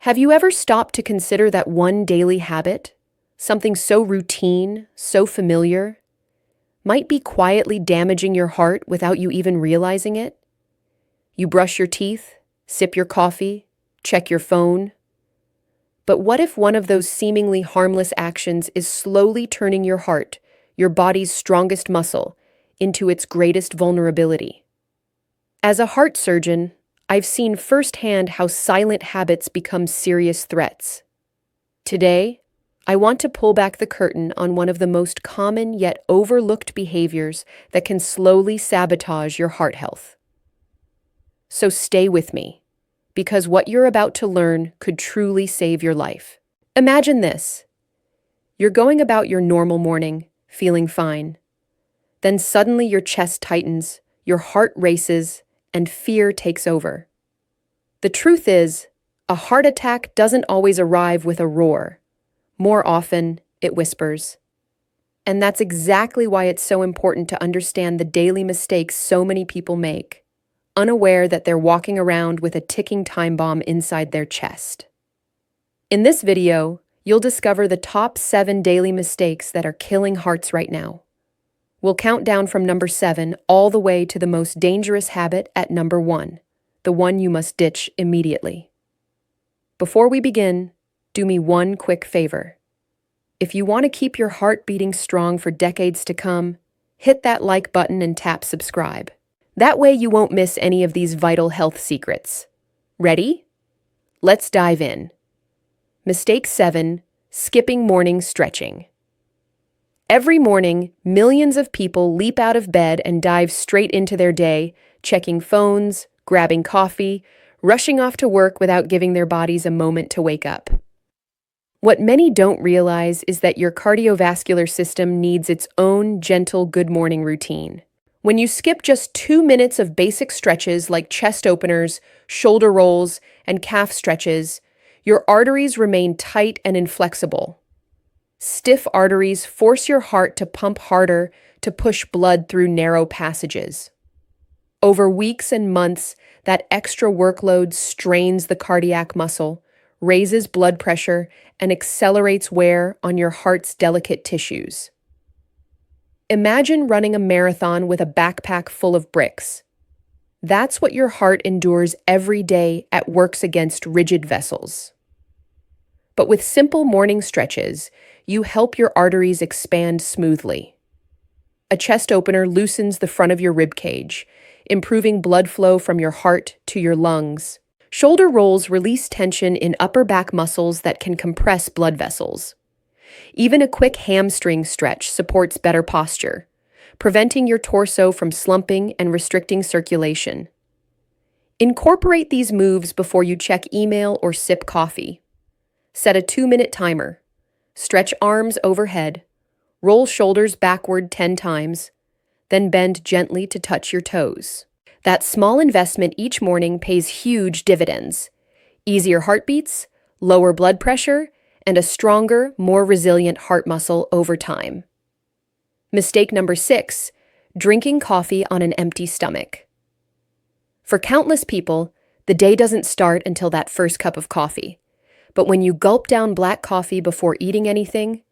Have you ever stopped to consider that one daily habit, something so routine, so familiar, might be quietly damaging your heart without you even realizing it? You brush your teeth, sip your coffee, check your phone. But what if one of those seemingly harmless actions is slowly turning your heart, your body's strongest muscle, into its greatest vulnerability? As a heart surgeon, I've seen firsthand how silent habits become serious threats. Today, I want to pull back the curtain on one of the most common yet overlooked behaviors that can slowly sabotage your heart health. So stay with me, because what you're about to learn could truly save your life. Imagine this. You're going about your normal morning, feeling fine. Then suddenly your chest tightens, your heart races, and fear takes over. The truth is, a heart attack doesn't always arrive with a roar. More often, it whispers. And that's exactly why it's so important to understand the daily mistakes so many people make, unaware that they're walking around with a ticking time bomb inside their chest. In this video, you'll discover the top 7 daily mistakes that are killing hearts right now. We'll count down from number 7 all the way to the most dangerous habit at number 1, the one you must ditch immediately. Before we begin, do me one quick favor. If you want to keep your heart beating strong for decades to come, hit that like button and tap subscribe. That way you won't miss any of these vital health secrets. Ready? Let's dive in. Mistake 7, skipping morning stretching. Every morning, millions of people leap out of bed and dive straight into their day, checking phones, grabbing coffee, rushing off to work without giving their bodies a moment to wake up. What many don't realize is that your cardiovascular system needs its own gentle good morning routine. When you skip just 2 minutes of basic stretches like chest openers, shoulder rolls, and calf stretches, your arteries remain tight and inflexible. Stiff arteries force your heart to pump harder to push blood through narrow passages. Over weeks and months, that extra workload strains the cardiac muscle, raises blood pressure, and accelerates wear on your heart's delicate tissues. Imagine running a marathon with a backpack full of bricks. That's what your heart endures every day at works against rigid vessels. But with simple morning stretches, you help your arteries expand smoothly. A chest opener loosens the front of your rib cage, improving blood flow from your heart to your lungs. Shoulder rolls release tension in upper back muscles that can compress blood vessels. Even a quick hamstring stretch supports better posture, preventing your torso from slumping and restricting circulation. Incorporate these moves before you check email or sip coffee. Set a 2-minute timer. Stretch arms overhead. Roll shoulders backward 10 times. Then bend gently to touch your toes. That small investment each morning pays huge dividends. Easier heartbeats, lower blood pressure, and a stronger, more resilient heart muscle over time. Mistake number 6, drinking coffee on an empty stomach. For countless people, the day doesn't start until that first cup of coffee. But when you gulp down black coffee before eating anything,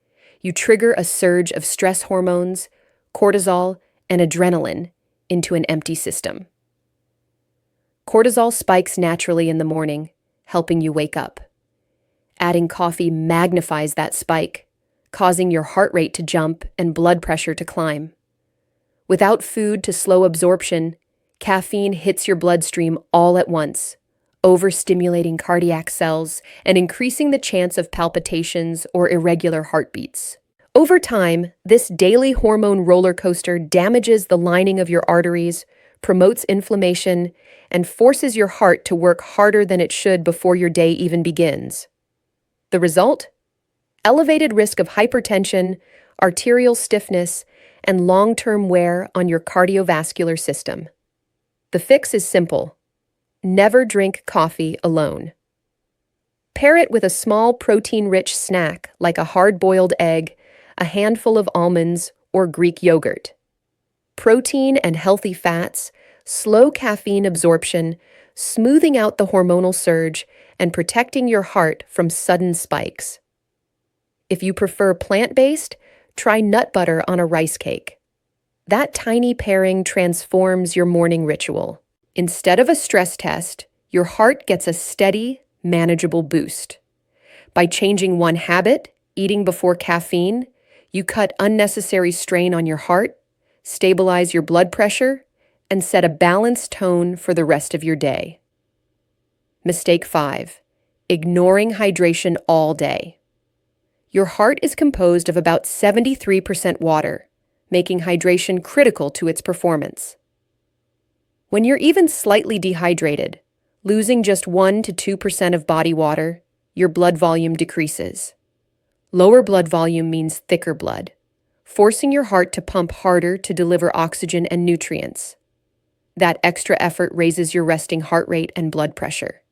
you trigger a surge of stress hormones, cortisol, and adrenaline into an empty system. Cortisol spikes naturally in the morning, helping you wake up. Adding coffee magnifies that spike, causing your heart rate to jump and blood pressure to climb. Without food to slow absorption, caffeine hits your bloodstream all at once, overstimulating cardiac cells and increasing the chance of palpitations or irregular heartbeats. Over time, this daily hormone roller coaster damages the lining of your arteries, promotes inflammation, and forces your heart to work harder than it should before your day even begins. The result? Elevated risk of hypertension, arterial stiffness, and long-term wear on your cardiovascular system. The fix is simple. Never drink coffee alone. Pair it with a small protein-rich snack like a hard-boiled egg, a handful of almonds, or Greek yogurt. Protein and healthy fats, slow caffeine absorption, smoothing out the hormonal surge and protecting your heart from sudden spikes. If you prefer plant-based, try nut butter on a rice cake. That tiny pairing transforms your morning ritual. Instead of a stress test, your heart gets a steady, manageable boost. By changing one habit, eating before caffeine, you cut unnecessary strain on your heart, stabilize your blood pressure, and set a balanced tone for the rest of your day. Mistake 5. Ignoring hydration all day. Your heart is composed of about 73% water, making hydration critical to its performance. When you're even slightly dehydrated, losing just 1 to 2% of body water, your blood volume decreases. Lower blood volume means thicker blood, forcing your heart to pump harder to deliver oxygen and nutrients. That extra effort raises your resting heart rate and blood pressure,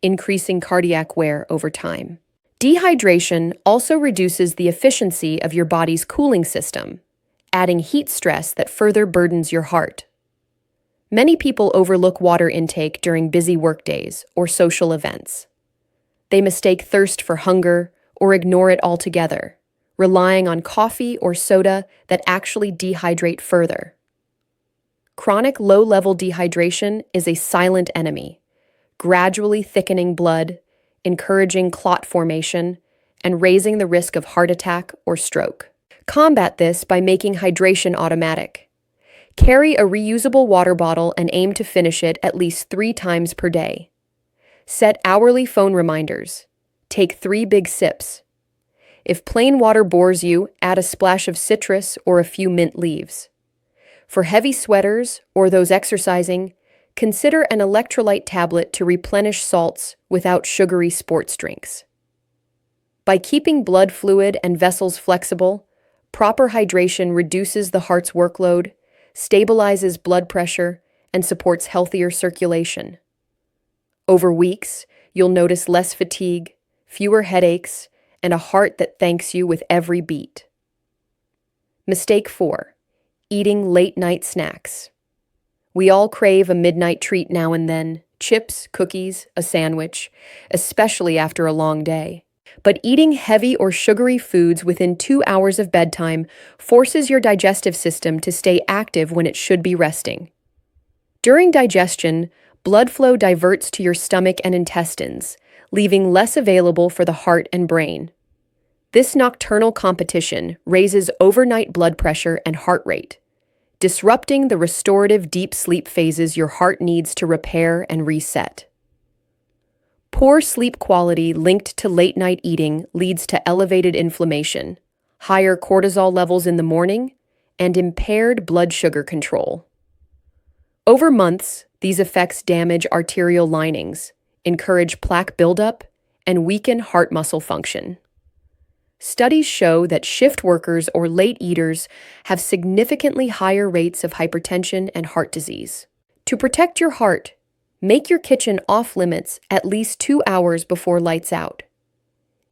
increasing cardiac wear over time. Dehydration also reduces the efficiency of your body's cooling system, adding heat stress that further burdens your heart. Many people overlook water intake during busy workdays or social events. They mistake thirst for hunger or ignore it altogether, relying on coffee or soda that actually dehydrate further. Chronic low-level dehydration is a silent enemy, gradually thickening blood, encouraging clot formation, and raising the risk of heart attack or stroke. Combat this by making hydration automatic. Carry a reusable water bottle and aim to finish it at least 3 times per day. Set hourly phone reminders. Take 3 big sips. If plain water bores you, add a splash of citrus or a few mint leaves. For heavy sweaters or those exercising, consider an electrolyte tablet to replenish salts without sugary sports drinks. By keeping blood fluid and vessels flexible, proper hydration reduces the heart's workload, stabilizes blood pressure, and supports healthier circulation. Over weeks, you'll notice less fatigue, fewer headaches, and a heart that thanks you with every beat. Mistake 4. Eating late-night snacks. We all crave a midnight treat now and then, chips, cookies, a sandwich, especially after a long day. But eating heavy or sugary foods within 2 hours of bedtime forces your digestive system to stay active when it should be resting. During digestion, blood flow diverts to your stomach and intestines, leaving less available for the heart and brain. This nocturnal competition raises overnight blood pressure and heart rate, disrupting the restorative deep sleep phases your heart needs to repair and reset. Poor sleep quality linked to late-night eating leads to elevated inflammation, higher cortisol levels in the morning, and impaired blood sugar control. Over months, these effects damage arterial linings, encourage plaque buildup, and weaken heart muscle function. Studies show that shift workers or late eaters have significantly higher rates of hypertension and heart disease. To protect your heart, make your kitchen off-limits at least 2 hours before lights out.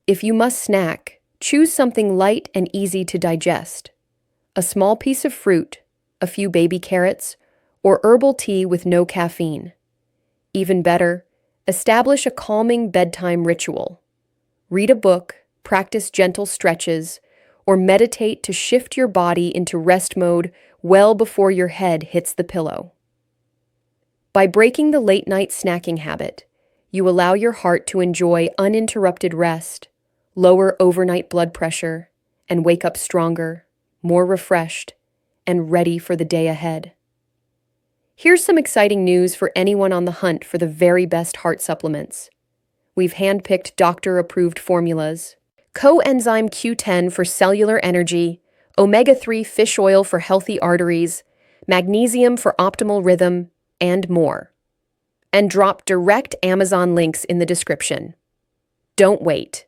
If you must snack, choose something light and easy to digest. A small piece of fruit, a few baby carrots, or herbal tea with no caffeine. Even better, establish a calming bedtime ritual. Read a book, practice gentle stretches, or meditate to shift your body into rest mode well before your head hits the pillow. By breaking the late-night snacking habit, you allow your heart to enjoy uninterrupted rest, lower overnight blood pressure, and wake up stronger, more refreshed, and ready for the day ahead. Here's some exciting news for anyone on the hunt for the very best heart supplements. We've handpicked doctor-approved formulas: coenzyme Q10 for cellular energy, omega-3 fish oil for healthy arteries, magnesium for optimal rhythm, and more. And drop direct Amazon links in the description. Don't wait.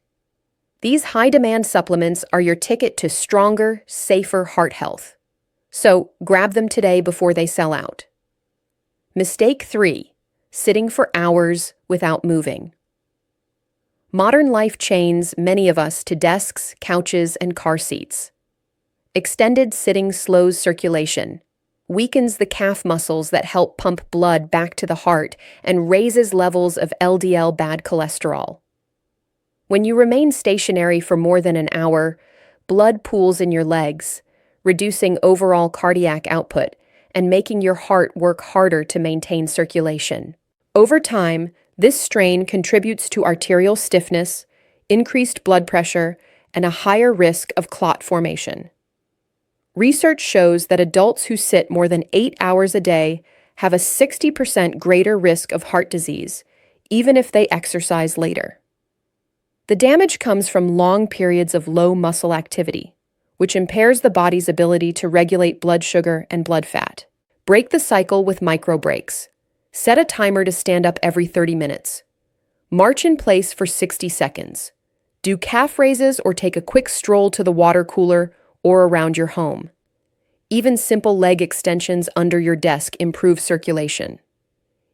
These high-demand supplements are your ticket to stronger, safer heart health. So grab them today before they sell out. Mistake 3. Sitting for hours without moving. Modern life chains many of us to desks, couches, and car seats. Extended sitting slows circulation, weakens the calf muscles that help pump blood back to the heart and raises levels of LDL bad cholesterol. When you remain stationary for more than an hour, blood pools in your legs, reducing overall cardiac output and making your heart work harder to maintain circulation. Over time, this strain contributes to arterial stiffness, increased blood pressure, and a higher risk of clot formation. Research shows that adults who sit more than 8 hours a day have a 60% greater risk of heart disease, even if they exercise later. The damage comes from long periods of low muscle activity, which impairs the body's ability to regulate blood sugar and blood fat. Break the cycle with micro breaks. Set a timer to stand up every 30 minutes. March in place for 60 seconds. Do calf raises or take a quick stroll to the water cooler or around your home. Even simple leg extensions under your desk improve circulation.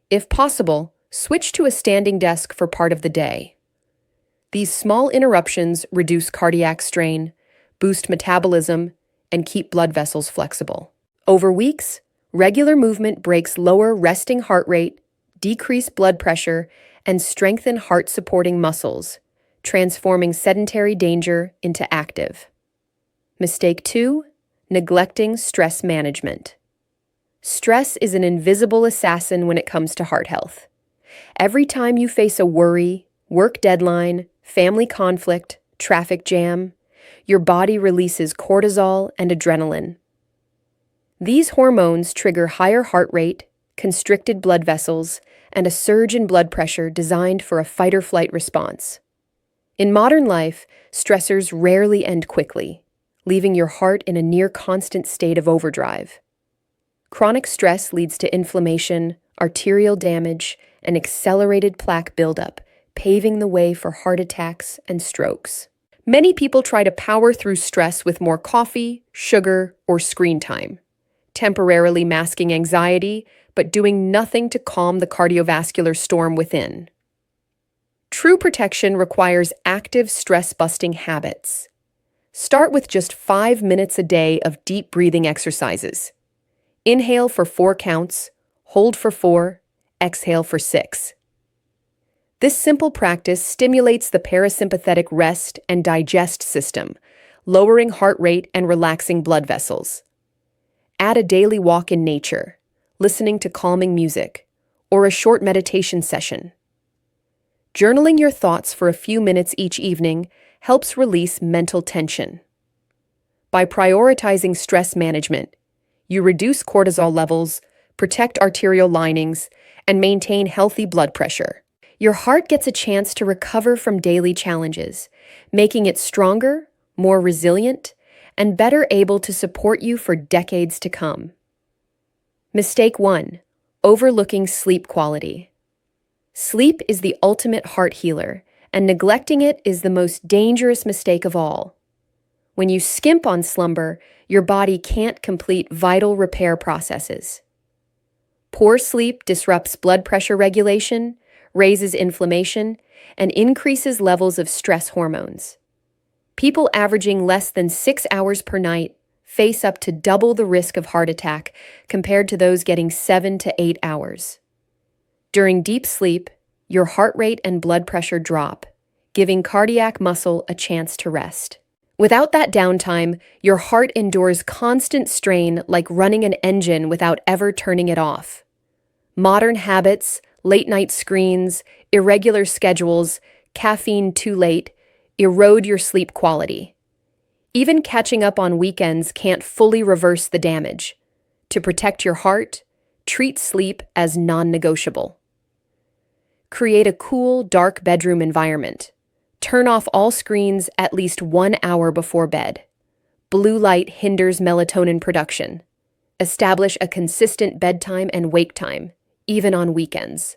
If possible, switch to a standing desk for part of the day. These small interruptions reduce cardiac strain, boost metabolism, and keep blood vessels flexible. Over weeks, regular movement breaks lower resting heart rate, decrease blood pressure, and strengthen heart-supporting muscles, transforming sedentary danger into active. Mistake 2, neglecting stress management. Stress is an invisible assassin when it comes to heart health. Every time you face a worry, work deadline, family conflict, traffic jam, your body releases cortisol and adrenaline. These hormones trigger higher heart rate, constricted blood vessels, and a surge in blood pressure designed for a fight-or-flight response. In modern life, stressors rarely end quickly, leaving your heart in a near-constant state of overdrive. Chronic stress leads to inflammation, arterial damage, and accelerated plaque buildup, paving the way for heart attacks and strokes. Many people try to power through stress with more coffee, sugar, or screen time, temporarily masking anxiety, but doing nothing to calm the cardiovascular storm within. True protection requires active stress-busting habits. Start with just 5 minutes a day of deep breathing exercises. Inhale for 4 counts, hold for 4, exhale for 6. This simple practice stimulates the parasympathetic rest and digest system, lowering heart rate and relaxing blood vessels. Add a daily walk in nature, listening to calming music, or a short meditation session. Journaling your thoughts for a few minutes each evening helps release mental tension. By prioritizing stress management, you reduce cortisol levels, protect arterial linings, and maintain healthy blood pressure. Your heart gets a chance to recover from daily challenges, making it stronger, more resilient, and better able to support you for decades to come. Mistake 1, overlooking sleep quality. Sleep is the ultimate heart healer, and neglecting it is the most dangerous mistake of all. When you skimp on slumber, your body can't complete vital repair processes. Poor sleep disrupts blood pressure regulation, raises inflammation, and increases levels of stress hormones. People averaging less than 6 hours per night face up to double the risk of heart attack compared to those getting 7 to 8 hours. During deep sleep, your heart rate and blood pressure drop, giving cardiac muscle a chance to rest. Without that downtime, your heart endures constant strain like running an engine without ever turning it off. Modern habits, late-night screens, irregular schedules, caffeine too late, erode your sleep quality. Even catching up on weekends can't fully reverse the damage. To protect your heart, treat sleep as non-negotiable. Create a cool, dark bedroom environment. Turn off all screens at least 1 hour before bed. Blue light hinders melatonin production. Establish a consistent bedtime and wake time, even on weekends.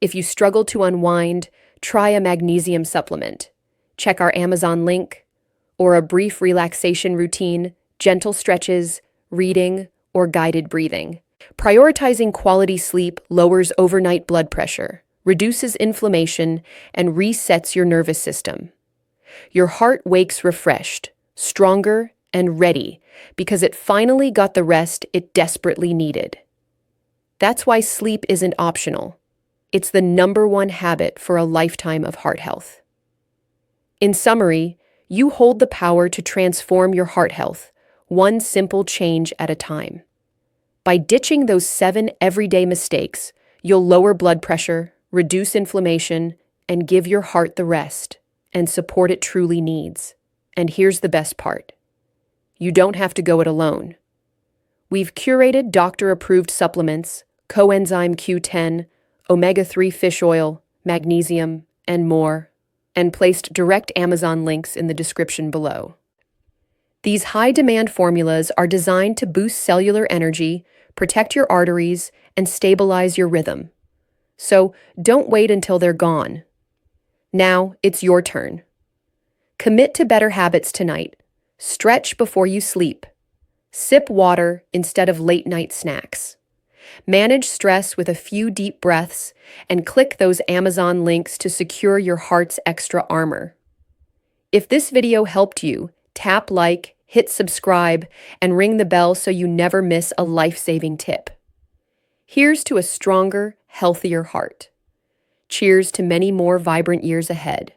If you struggle to unwind, try a magnesium supplement. Check our Amazon link, or a brief relaxation routine, gentle stretches, reading, or guided breathing. Prioritizing quality sleep lowers overnight blood pressure, reduces inflammation, and resets your nervous system. Your heart wakes refreshed, stronger, and ready because it finally got the rest it desperately needed. That's why sleep isn't optional. It's the #1 habit for a lifetime of heart health. In summary, you hold the power to transform your heart health, one simple change at a time. By ditching those 7 everyday mistakes, you'll lower blood pressure, reduce inflammation, and give your heart the rest and support it truly needs. And here's the best part. You don't have to go it alone. We've curated doctor-approved supplements, coenzyme Q10, omega-3 fish oil, magnesium, and more, and placed direct Amazon links in the description below. These high-demand formulas are designed to boost cellular energy, protect your arteries, and stabilize your rhythm. So don't wait until they're gone. Now it's your turn. Commit to better habits tonight. Stretch before you sleep. Sip water instead of late-night snacks. Manage stress with a few deep breaths and click those Amazon links to secure your heart's extra armor. If this video helped you, tap like, hit subscribe, and ring the bell so you never miss a life-saving tip. Here's to a stronger, healthier heart. Cheers to many more vibrant years ahead.